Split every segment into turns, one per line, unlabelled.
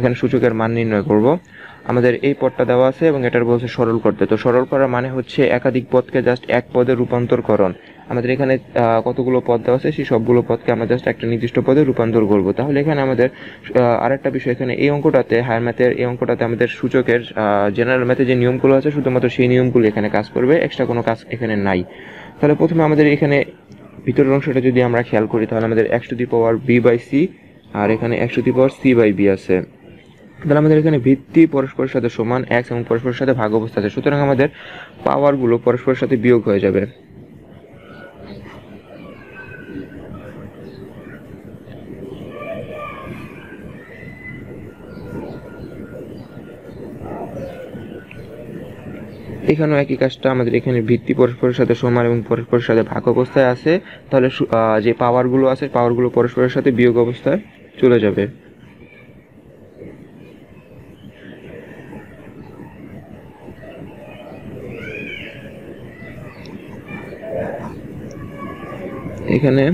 এখানে সূচকের মান নির্ণয় করব। আমাদের এই পদটা দেওয়া আছে এবং এটার বলছে সরল করতে। তো সরল করার মানে হচ্ছে একাধিক পদকে জাস্ট এক পদে রূপান্তরকরণ। আমাদের এখানে কতগুলো পদ দেওয়া আছে, সেই সবগুলো পদকে আমরা জাস্ট একটা নির্দিষ্ট পদে রূপান্তর করব। তাহলে এখানে আমাদের আরেকটা বিষয়, এখানে এই অঙ্কটাতে, হায়ার ম্যাথের এই অঙ্কটাতে আমাদের সূচকের জেনারেল ম্যাথে যে নিয়মগুলো আছে শুধুমাত্র সেই নিয়মগুলো এখানে কাজ করবে, এক্সট্রা কোনো কাজ এখানে নাই। তাহলে প্রথমে আমাদের এখানে ভিতরের অংশটা যদি আমরা খেয়াল করি, তাহলে আমাদের x⁴b/c আর এখানে x⁴c/b আছে। তাহলে আমাদের এখানে ভিত্তি পরস্পরের সাথে সমান, x এবং পরস্পরের সাথে ভাগ অবস্থা আছে, সুতরাং আমাদের পাওয়ারগুলো পরস্পরের সাথে বিয়োগ হয়ে যাবে। এখানেও একই কাজটা, আমাদের এখানে ভিত্তি পরস্পরের সাথে সমান এবং পরস্পরের সাথে ভাগ অবস্থায় আছে, তাহলে যে পাওয়ারগুলো আছে পাওয়ারগুলো পরস্পরের সাথে বিয়োগ অবস্থায় চলে যাবে। এখানে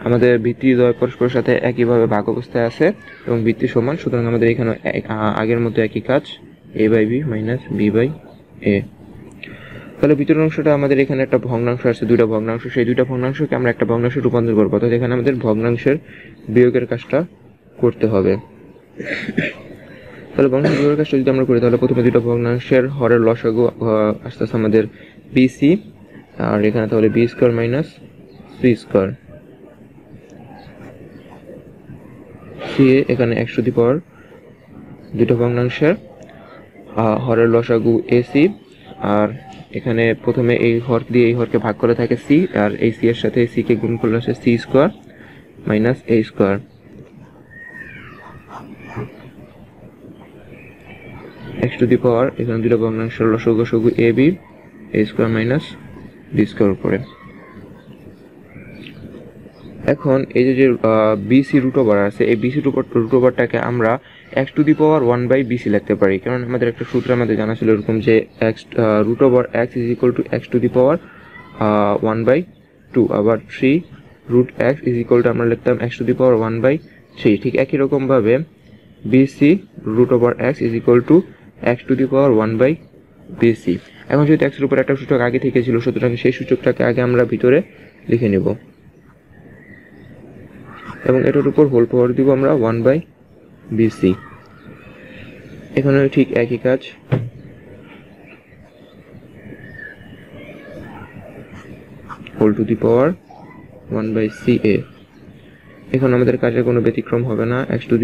আমাদের ভিত্তি দ্বয় পরস্পরের সাথে একইভাবে ভাগ অবস্থায় আছে এবং ভিত্তি সমান, সুতরাং আমাদের এখানে আগের মতো একই কাজ, a/b - b/a। তাহলে ভিতরের অংশটা আমাদের এখানে একটা ভগ্নাংশ আছে, দুইটা ভগ্নাংশ, সেই দুইটা ভগ্নাংশকে আমরা একটা ভগ্নাংশে রূপান্তর করবো, অর্থাৎ এখানে আমাদের ভগ্নাংশের বিয়োগের কাজটা করতে হবে। তাহলে ভগ্নাংশের বিয়োগের কাজটা যদি আমরা করি, তাহলে প্রথমে দুইটা ভগ্নাংশের হরের লসাগু আসতেছে আমাদের bc, আর এখানে তাহলে b² - c², এখানে x⁴, দুইটা ভগ্নাংশের হরের লসাগু ac, আর এখানে প্রথমে এই হর দিয়ে এই হরকে ভাগ করে থাকে c, আর এই c এর সাথে c কে গুণ করলে আসে c² - a²। x⁴, এখানে দুটো ভগ্নাংশের লসাগু ab, a² - b² উপরে। এখন এই যে bc √ওভার আছে, এই bc √ওভারটাকে আমরা x⁴1/bc লিখতে পারি, কারণ আমাদের একটা সূত্র আমাদের জানা ছিল এরকম যে √x = x⁴1/2, আবার 3√x আমরা লিখতাম x⁴1/3। ঠিক একই রকম ভাবে bc √x = x⁴1/bc। এখন যেহেতু x এর উপর একটা সূচক আগে থেকে ছিল, সুতরাং সেই সূচকটাকে আগে আমরা ভিতরে লিখে নেব এবং এটার উপর হোল পাওয়ার দিব আমরা 1/bc। এখানে ঠিক একই কাজ, whole to the power 1/ca। এখন আমাদের কাজের কোনো ব্যতিক্রম হবে না, x⁴ a² -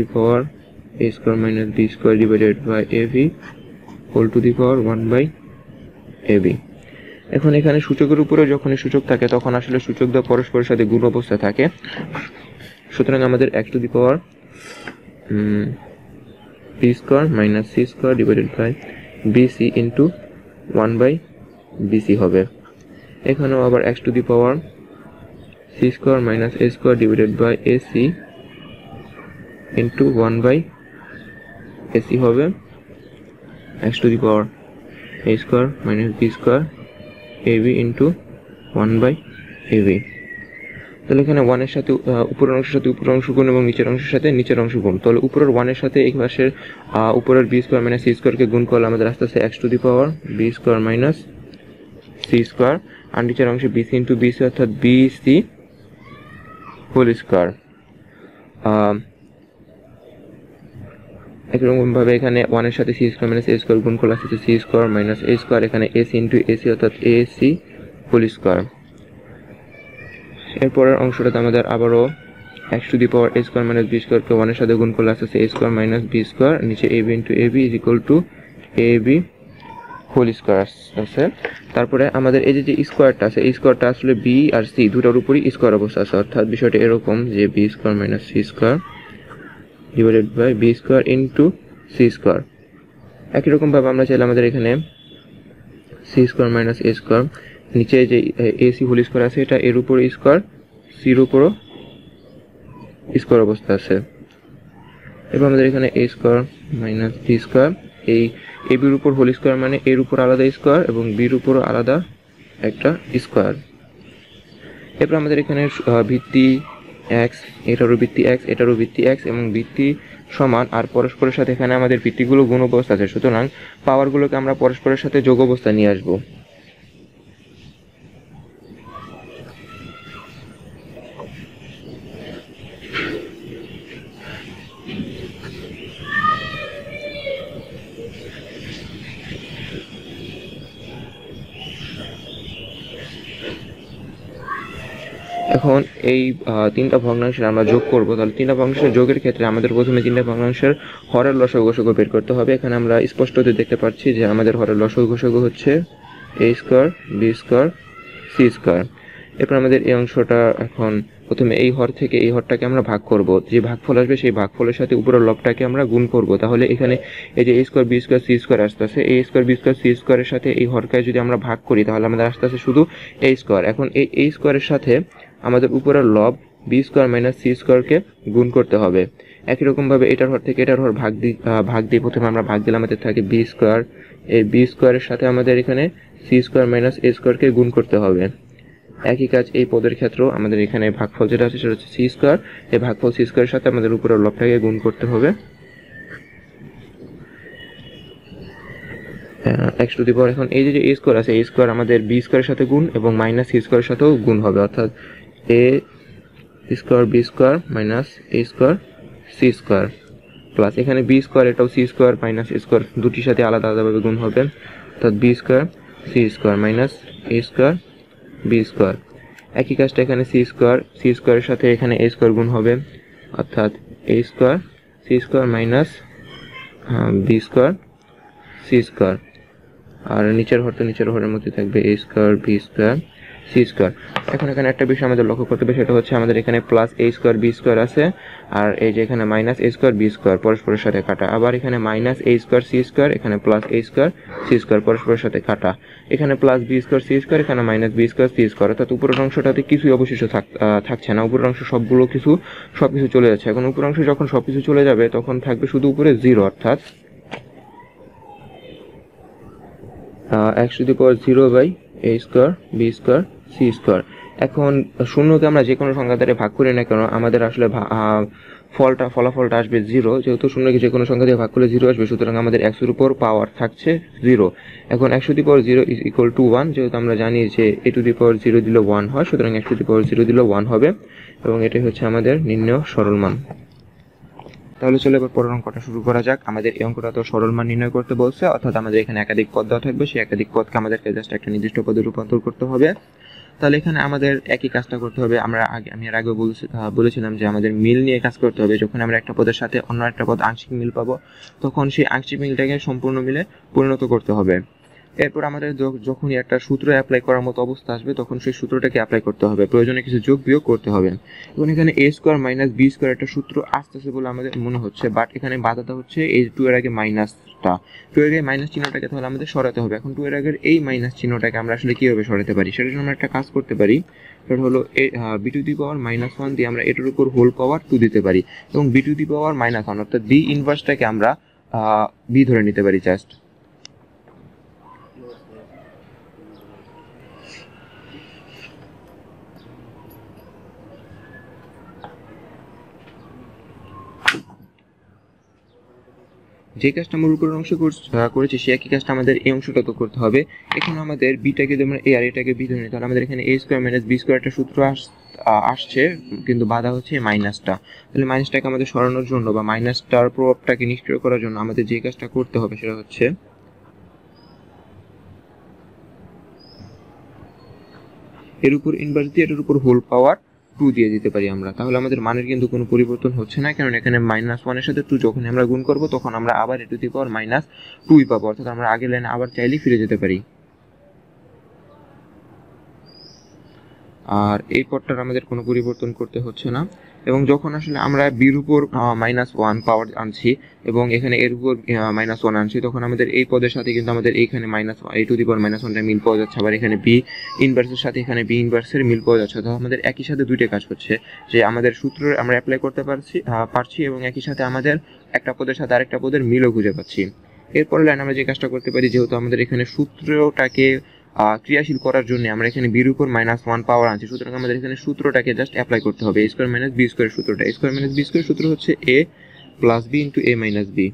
b² / ab whole to the power 1/ab। এখন এখানে সূচকের উপরে যখনই সূচক থাকে তখন আসলে সূচক দ্বয় পরস্পরের সাথে গুণ অবস্থায় থাকে, সুতরাং আমাদের x⁴ b² - c² / bc × 1/bc হবে। এখানেও আবার x⁴ c² - a² / ac × 1/ac হবে, x⁴ a² - b² ab × 1/ab। তাহলে এখানে 1 এর সাথে উপরের অংশের সাথে উপরের অংশ গুণ এবং নিচের অংশের সাথে নিচের অংশ গুণ। তাহলে উপরের 1 এর সাথে এই পাশের উপরের b² - c² কে গুণ করলে আমাদের আসতেছে x⁴ b² - c², আর নিচের অংশে bc × bc অর্থাৎ bc হোল²। একরকম ভাবে এখানে 1 এর সাথে c² - a² গুণ করলে আসতেছে c² - a², এখানে ac × ac অর্থাৎ ac হোল²। এরপরের অংশটাতে আমাদের আবারও x⁴ a² - b² কে 1 এর সাথে গুণ করলে আসতেছে a² - b², নিচে ab × ab = ab হোল² আছে। তারপরে আমাদের এই যে স্কোয়ারটা আছে, এই স্কোয়ারটা আসলে b আর c দুটোর উপরই স্কোয়ার অবস্থা আছে, অর্থাৎ বিষয়টা এরকম যে b² - c² / b² × c²। একই রকম ভাবে আমরা চাইলে আমাদের এখানে c² - a², নিচে যে ac হোল² আছে এটা এর উপর স্কোয়ার, c এর উপরও স্কোয়ার অবস্থা আছে। এবার আমাদের এখানে a² - b², এই ab এর উপর হোল² মানে এর উপর আলাদা স্কোয়ার এবং b এর উপর আলাদা একটা স্কোয়ার। এরপর আমাদের এখানে ভিত্তি x, এটারও ভিত্তি x, এটারও ভিত্তি x এবং ভিত্তি সমান, আর পরস্পরের সাথে এখানে আমাদের ভিত্তিগুলো গুণ অবস্থা আছে, সুতরাং পাওয়ারগুলোকে আমরা পরস্পরের সাথে যোগ অবস্থা নিয়ে আসবো। এখন এই তিনটা ভগ্নাংশের আমরা যোগ করব। তাহলে তিনটা ভগ্নাংশের যোগের ক্ষেত্রে আমাদের প্রথমে তিনটা ভগ্নাংশের হরের লসাগু গসাগু বের করতে হবে। এখানে আমরা স্পষ্টত দেখতে পাচ্ছি যে আমাদের হরের লসাগু গসাগু হচ্ছে a square b square c square. এরপর আমাদের এই অংশটা এখন প্রথমে এই হর থেকে এই হরটাকে আমরা ভাগ করব, যে ভাগফল আসবে সেই ভাগফলের সাথে উপরের লবটাকে আমরা গুণ করব। তাহলে এখানে এই যে a square b square c square আসতেছে, a square b square c স্কয়ারের সাথে এই হরকে যদি আমরা ভাগ করি তাহলে আমাদের আসতেছে শুধু a স্কয়ার। এখন এই a স্কয়ারের সাথে আমাদের উপরের লব b স্কয়ার মাইনাস c স্কয়ারকে গুণ করতে হবে। একই রকম ভাবে এটার হর থেকে এটার হর ভাগ দিয়ে প্রথমে আমরা ভাগ দিলে আমাদের থাকে b স্কয়ার, এই b স্কয়ারের সাথে আমাদের এখানে c স্কয়ার মাইনাস a স্কয়ারকে গুণ করতে হবে। একই কাজ এই পদের ক্ষেত্রেও আমাদের এখানে ভাগফল যেটা আছে সেটা হচ্ছে c স্কয়ার, এই ভাগফল c স্কয়ারের সাথে আমাদের উপরের লবটাকে গুণ করতে হবে। x টু দি পাওয়ার এখন এই যে a স্কয়ার আছে, a স্কয়ার আমাদের b স্কয়ারের সাথে গুণ এবং মাইনাস c স্কয়ারের সাথেও গুণ হবে, অর্থাৎ a square b square minus a square c square plus এখানে b স্কয়ার, এটাও c square minus a square দুটির সাথে আলাদা আলাদাভাবে গুণ হবে, অর্থাৎ b square c square minus a square b square. একই কাজটা এখানে c স্কয়ারের সাথে এখানে a স্কয়ার গুণ হবে, অর্থাৎ a square c square minus b square c square. আর নিচের হর তো নিচের হরের মধ্যে থাকবে a square b square c square. এখন এখানে একটা বিষয় আমাদের লক্ষ্য করতে হবে, সেটা হচ্ছে আমাদের এখানে plus a square b square আছে, আর এই যে এখানে minus a square b square পরস্পরের সাথে কাটা, আবার এখানে minus a square c square, এখানে plus a square c square পরস্পরের সাথে কাটা, এখানে plus b square c square, এখানে minus b square c square, অর্থাৎ উপরের অংশটাতে কিছুই অবশিষ্ট থাকছে না, উপরের অংশ সবকিছু চলে যাচ্ছে। এখন উপরের অংশ যখন সবকিছু চলে যাবে তখন থাকবে শুধু উপরে 0, অর্থাৎ x to the power 0 by a square b square c square. এখন শূন্যকে আমরা যে কোনো সংখ্যা দ্বারা ভাগ করি না কেন আমাদের আসলে ফলাফলটা আসবে 0, যেহেতু শূন্যকে যে কোনো সংখ্যা দিয়ে ভাগ করলে 0 আসবে, সুতরাং আমাদের x এর উপর পাওয়ার থাকছে 0। এখন x to the power 0 is equal to 1, যেহেতু আমরা জানি যে a টু দি পাওয়ার 0 দিলে 1 হয়, সুতরাং x টু দি পাওয়ার 0 দিলে 1 হবে এবং এটাই হচ্ছে আমাদের নির্ণেয় সরল মান। তাহলে চলো এবার পরের অঙ্কটা শুরু করা যাক। আমাদের এই অঙ্কটা তো সরল মান নির্ণয় করতে বলছে, অর্থাৎ আমাদের এখানে একাধিক পদ দেওয়া থাকবে, সেই একাধিক পদকে আমাদেরকে জাস্ট একটা নির্দিষ্ট পদে রূপান্তর করতে হবে। তাহলে এখানে আমাদের একই কাজটা করতে হবে। আমি এর আগে বলেছিলাম যে আমাদের মিল নিয়ে কাজ করতে হবে। যখন আমরা একটা পদের সাথে অন্য একটা পদ আংশিক মিল পাবো তখন সেই আংশিক মিলটাকে সম্পূর্ণ মিলে পরিণত করতে হবে। এরপর আমাদের যখনই একটা সূত্র অ্যাপ্লাই করার মতো অবস্থা আসবে তখন সেই সূত্রটাকে অ্যাপ্লাই করতে হবে, প্রয়োজনে কিছু যোগ বিয়োগ করতে হবে। এবং এখানে a square minus b square একটা সূত্র আসতেছে বলে আমাদের মনে হচ্ছে, বাট এখানে বাধাটা হচ্ছে এই 2 এর আগে মাইনাসটা, 2 এর আগে মাইনাস চিহ্নটাকে তাহলে আমাদের সরাতে হবে। এখন 2 এর আগের এই মাইনাস চিহ্নটাকে আমরা আসলে কিভাবে সরাতে পারি সেটার জন্য আমরা একটা কাজ করতে পারি, সেটা হলো b টু দি পাওয়ার -1 দিয়ে আমরা এটার উপর হোল পাওয়ার 2 দিতে পারি এবং b টু দি পাওয়ার -1 অর্থাৎ b ইনভার্সটাকে আমরা b ধরে নিতে পারি জাস্ট। যে কাজটা আমরা উপরের অংশে করেছি সেই একই কাজটা আমাদের এই অংশটা তো করতে হবে। এখানে আমাদের বিটাকে যদি আমরা এ আর এটাকে বি ধরে নিই তাহলে আমাদের এখানে a square minus b square একটা সূত্র আসছে, কিন্তু বাধা হচ্ছে মাইনাসটা। তাহলে মাইনাসটাকে আমাদের সরানোর জন্য বা মাইনাসটার প্রভাবটাকে নিষ্ক্রিয় করার জন্য আমাদের যে কাজটা করতে হবে সেটা হচ্ছে এর উপর ইনভার্স দিয়ে এটার উপর হোল পাওয়ার 2 দিয়ে দিতে পারি আমরা। তাহলে আমাদের মানের কিন্তু কোনো পরিবর্তন হচ্ছে না, কারণ এখানে -1 এর সাথে 2 যখন আমরা গুণ করব তখন আমরা আবার a টু দি পাওয়ার -2 পাবো, অর্থাৎ আমরা আগের লাইনে আবার চাইলে ফিরে যেতে পারি। আর এই পদটার আমাদের কোনো পরিবর্তন করতে হচ্ছে না। এবং যখন আসলে আমরা বির উপর -1 পাওয়ার আনছি এবং এখানে এর উপর -1 আনছি তখন আমাদের এই পদের সাথে কিন্তু আমাদের এইখানে a টু দি পাওয়ার -1টা মিল পাওয়া যাচ্ছে, আবার এখানে b ইনভার্সের সাথে এখানে b ইনভার্সের মিল পাওয়া যাচ্ছে। তাহলে আমাদের একই সাথে দুইটা কাজ হচ্ছে, যে আমাদের সূত্র আমরা অ্যাপ্লাই করতে পারছি এবং একই সাথে আমাদের একটা পদের সাথে আরেকটা পদের মিলও খুঁজে পাচ্ছি। এরপরে লাইন আমরা যে কাজটা করতে পারি, যেহেতু আমাদের এখানে সূত্রটাকে ক্রিয়াশীল করার জন্য আমরা এখানে বির উপর -1 পাওয়ার আনছি, সুতরাং আমাদের এখানে সূত্রটাকে জাস্ট অ্যাপ্লাই করতে হবে, a square minus b square সূত্রটা। a square minus b square সূত্র হচ্ছে a plus B into A minus B.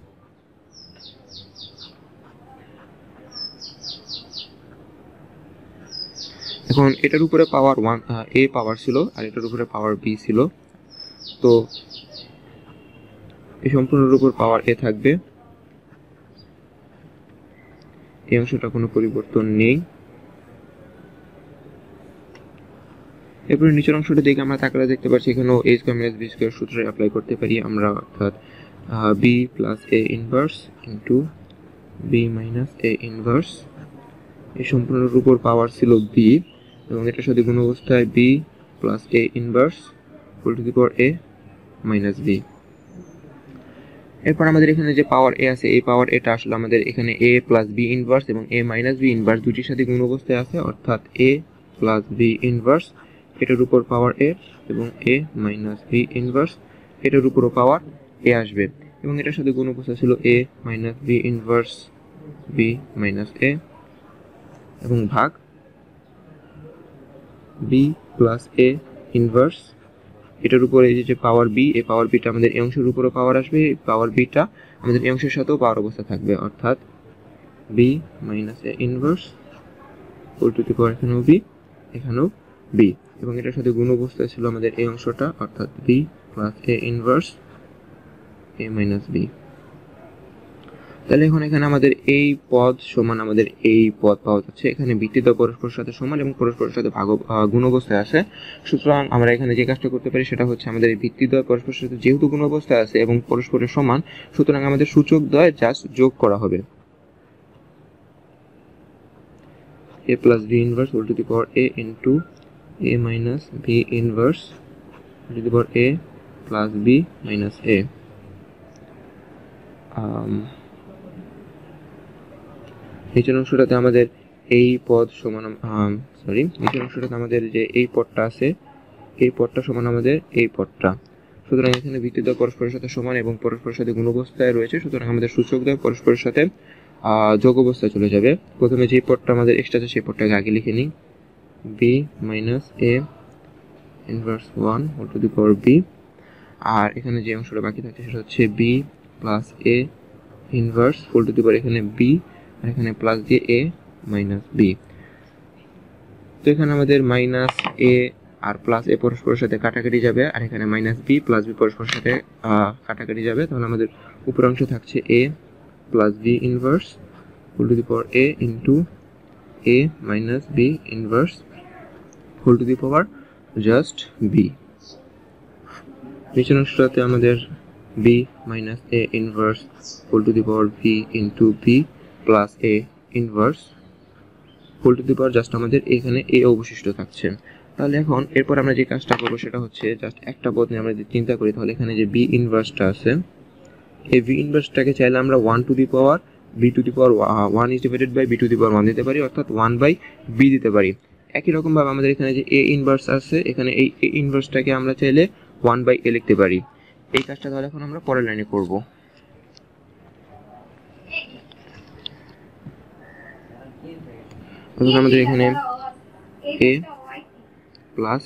এখন এটার উপরে পাওয়ার এ পাওয়ার ছিল আর এটার উপরে পাওয়ার বি ছিল, তো এই সম্পূর্ণের উপর পাওয়ার এ থাকবে, এই অংশটা কোনো পরিবর্তন নেই। এরপরে নিচের অংশটা দেখে আমরা তাকালে দেখতে পাচ্ছি এখানেও a square minus B square সূত্র অ্যাপ্লাই করতে পারি আমরা, অর্থাৎ B plus A inverse into B minus A inverse. এই সম্পূর্ণের উপর পাওয়ার ছিল বি এবং এটার সাথে গুণ অবস্থায় B plus A inverse whole to the power A minus B. এরপর আমাদের এখানে যে পাওয়ার এ আছে এই পাওয়ার এটা আসলে আমাদের এখানে এ প্লাস বি ইনভার্স এবং এ মাইনাস বি ইনভার্স দুটির সাথে গুণ অবস্থায় আছে, অর্থাৎ এ প্লাস বি ইনভার্স এটার উপর পাওয়ার এ এবং এ মাইনাস বি ইনভার্স এটার উপরও পাওয়ার এ আসবে এবং এটার সাথে গুণ অবস্থায় ছিল A minus B inverse B minus A এবং ভাগ বি প্লাস এ ইনভার্স এটার উপরে এই যে পাওয়ার বি, এই পাওয়ার বিটা আমাদের এই অংশের উপরে পাওয়ার আসবে, এই পাওয়ার বিটা আমাদের এই অংশের সাথেও পাওয়ার অবস্থা থাকবে, অর্থাৎ B minus A inverse whole to the power এখানেও বি এখানেও বি এবং এটার সাথে গুণ অবস্থায় ছিল আমাদের এই অংশটা, অর্থাৎ B plus A inverse A minus B. তাহলে এখন এখানে আমাদের এই পদ সমান আমাদের এই পদ পাওয়া যাচ্ছে, এখানে ভিত্তিদ্বয় পরস্পরের সাথে সমান এবং পরস্পরের সাথে গুণ অবস্থায় আছে। সুতরাং আমরা এখানে যে কাজটা করতে পারি সেটা হচ্ছে আমাদের এই ভিত্তিদ্বয় পরস্পরের সাথে যেহেতু গুণ অবস্থায় আছে এবং পরস্পরের সমান, সুতরাং আমাদের সূচক দ্বয় জাস্ট যোগ করা হবে, a plus b inverse whole to the power a into a minus b inverse whole to the power a plus b minus a। নিচের অংশটাতে আমাদের এই পদ সমান নিচের অংশটাতে আমাদের যে এই পদটা আছে এই পদটা সমান আমাদের এই পদটা, সুতরাং এখানে ভিত্তিদ্বয় পরস্পরের সাথে সমান এবং পরস্পরের সাথে গুণ অবস্থায় রয়েছে, সুতরাং আমাদের সূচকদ্বয় পরস্পরের সাথে যোগ অবস্থায় চলে যাবে। প্রথমে যে পদটা আমাদের এক্সট্রা আছে সেই পদটাকে আগে লিখে নিই, B minus A inverse 1 whole to the power B, আর এখানে যে অংশটা বাকি থাকে সেটা হচ্ছে B plus A inverse whole to the power এখানে বি আর এখানে প্লাস দিয়ে এ মাইনাস বি। তো এখানে আমাদের মাইনাস এ আর প্লাস এ পরস্পরের সাথে কাটাকাটি যাবে আর এখানে মাইনাস বি প্লাস বি পরস্পরের সাথে কাটাকাটি যাবে, তাহলে আমাদের উপর অংশ থাকছে এ plus b inverse whole to the power a into a minus b inverse whole to the power just b। নিচের অংশটাতে আমাদের b minus a inverse whole to the power b into b plus a inverse whole to the power just আমাদের এখানে a অবশিষ্ট থাকছে। তাহলে এখন এরপর আমরা যে কাজটা করব সেটা হচ্ছে জাস্ট একটা পদ নিয়ে আমরা যদি চিন্তা করি, তাহলে এখানে যে b ইনভার্সটা আছে এই v ইনভার্সটাকে চাইলে আমরা 1 to the power b to the power 1 is divided by b to the power 1 দিতে পারি, অর্থাৎ 1 বাই b দিতে পারি। একই রকম ভাবে আমাদের এখানে যে a ইনভার্স আছে এখানে এই a ইনভার্সটাকে আমরা চাইলে 1 বাই a লিখতে পারি। এই কাজটা তাহলে এখন আমরা পরের লাইনে করব। তাহলে আমাদের এখানে a plus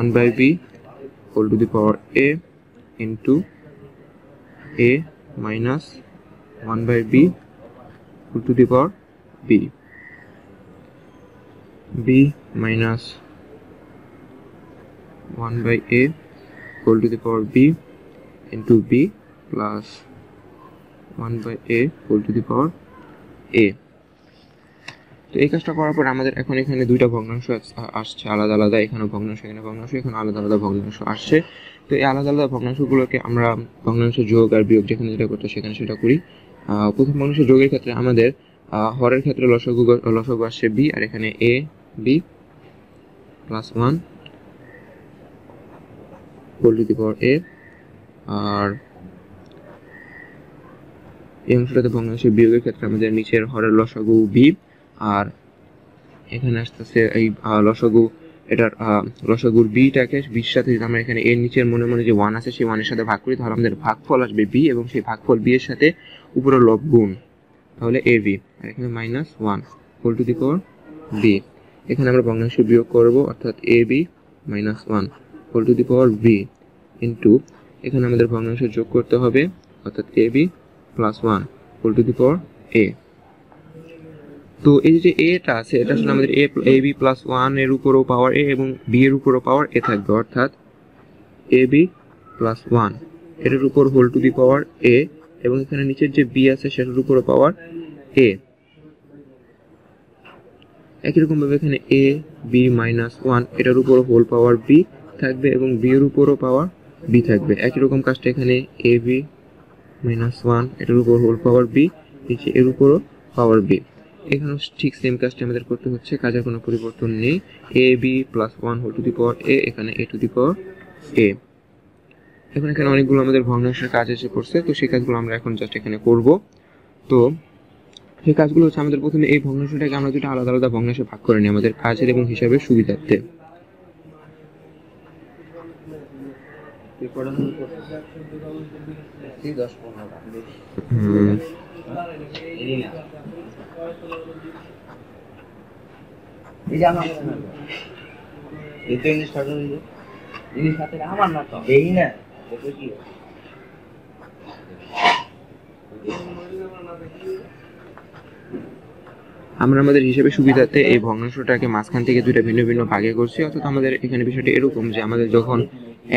1 by b whole to the power a into a minus 1 by b whole to the power b, b minus 1 by a whole to the power b into b plus 1 by a whole to the power a। তো এই কাজটা করার পর আমাদের এখন এখানে দুইটা ভগ্নাংশ আসছে আলাদা আলাদা, এখানে ভগ্নাংশ এখানে ভগ্নাংশ, এখানে আলাদা আলাদা ভগ্নাংশ আসছে। তো এই আলাদা আলাদা ভগ্নাংশগুলোকে আমরা ভগ্নাংশ যোগ আর বিয়োগ যেখানে যেটা করতে সেখানে সেটা করি। প্রথম ভগ্নাংশ যোগের ক্ষেত্রে আমাদের হরের ক্ষেত্রে লসাগু আসছে বি আর এখানে A B plus 1 whole to the power A, আর এই অংশটাতে ভগ্নাংশ বিয়োগের ক্ষেত্রে আমাদের নিচের হরের লসাগু বি আর এখানে আসতেছে এই লসাগু, এটার লসাগুর বিটাকে বির সাথে যদি আমরা এখানে এর নিচের মনে মনে যে 1 আছে সেই 1 এর সাথে ভাগ করি তাহলে আমাদের ভাগফল আসবে বি এবং সেই ভাগফল বি এর সাথে উপরের লব গুণ, তাহলে এ বি আর এখানে minus 1 whole to the power B. এখানে আমরা ভগ্নাংশ বিয়োগ করব, অর্থাৎ A B minus 1 whole to the power B into এখানে আমাদের ভগ্নাংশ যোগ করতে হবে, অর্থাৎ ab plus 1 whole to the power a। তো এই যে এটা আছে এটা আসলে আমাদের ab প্লাস 1 এর উপরও পাওয়ার a এবং b এর উপরও পাওয়ার a থাকবে, অর্থাৎ ab প্লাস 1 এটার উপর whole to the power a এবং এখানে নিচের যে b আছে সেটার উপরও পাওয়ার a। একই রকম ভাবে এখানে a b মাইনাস 1 এটার উপর হোল পাওয়ার b থাকবে এবং b এর উপরও পাওয়ার b থাকবে। একই রকম কাজটা এখানে ab মাইনাস 1 এটার উপর হোল পাওয়ার b, নিচে এর উপরও পাওয়ার b। এখানেও ঠিক সেম কাজটা আমাদের করতে হচ্ছে, কাজের কোনো পরিবর্তন নেই। ab plus 1 whole to the power a, এখানে a to the power a। এখন এখানে অনেকগুলো আমাদের ভগ্নাংশের কাজ এসে পড়ছে, তো সেই কাজগুলো আমরা এখন জাস্ট এখানে করব। তো সেই কাজগুলো হচ্ছে আমাদের প্রথমে এই ভগ্নাংশটাকে আমরা দুটো আলাদা আলাদা ভগ্নাংশে ভাগ করে নিই আমাদের কাজের এবং হিসাবের সুবিধার্থে। আমরা আমাদের হিসাবে সুবিধাতে এই ভগ্নাংশটাকে মাঝখান থেকে দুইটা ভিন্ন ভিন্ন ভাগে করছি, অর্থাৎ আমাদের এখানে বিষয়টা এরকম যে আমাদের যখন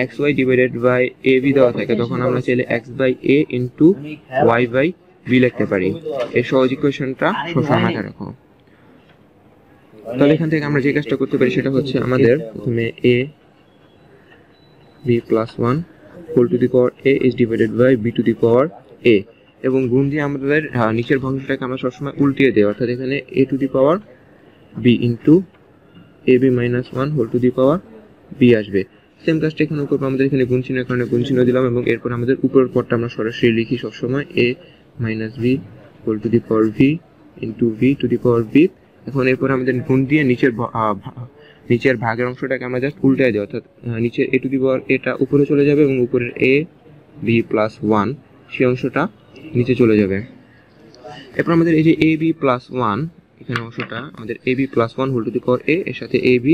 xy ডিভাইডেড বাই ab দেওয়া থাকে তখন আমরা চাইলে x by a into y by b লিখতে পারি। এই সহজ ইকুয়েশনটা সবসময় মাথায় রাখো। তাহলে এখান থেকে আমরা যে কাজটা করতে পারি সেটা হচ্ছে আমাদের প্রথমে a b plus 1 whole to the power a is divided by b to the power a এবং গুণ দিয়ে আমাদের নিচের ভগ্নাংশটাকে আমরা সবসময় উল্টিয়ে দেই, অর্থাৎ এখানে a to the power b into ab minus 1 whole to the power b আসবে। সেম কাজটা এখানে করবো, আমাদের এখানে গুণ চিহ্নের কারণে গুণ চিহ্ন দিলাম এবং এরপর আমাদের উপরের পদটা আমরা সরাসরি লিখি সবসময় a minus b whole to the power v into v to the power b। এখন এরপর আমাদের গুণ দিয়ে নিচের ভাগের অংশটাকে আমরা জাস্ট উল্টায় দিই, অর্থাৎ নিচের a টু দি পাওয়ার এটা উপরে চলে যাবে এবং উপরের a b প্লাস 1 সেই অংশটা নিচে চলে যাবে। এরপর আমাদের এই যে ab প্লাস 1 এখানে অংশটা আমাদের ab plus 1 whole to the power a এর সাথে ab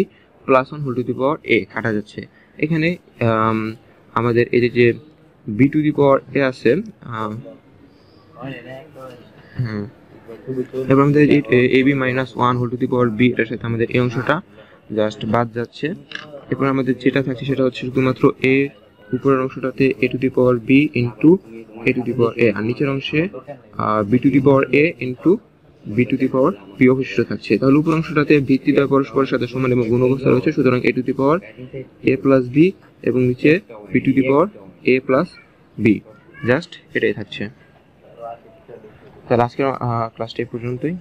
plus 1 whole to the power a কাটা যাচ্ছে। এখানে আমাদের এই যে b to the power a আছে, এবার আমাদের ab minus 1 whole to the power b এর সাথে আমাদের এই অংশটা জাস্ট বাদ যাচ্ছে। এরপর আমাদের যেটা থাকছে সেটা হচ্ছে শুধুমাত্র a উপরের অংশটাতে a to the power b into a to the power a আর নিচের অংশে b to the power a into b to the power b অবশিষ্ট থাকছে। তাহলে উপর অংশটাতে ভিত্তিটা পরস্পরের সাথে সমান এবং গুণ অবস্থা রয়েছে, সুতরাং a to the power a plus b এবং নিচে b to the power a plus b, just এটাই থাকছে। তাহলে আজকের ক্লাসটা এই পর্যন্তই।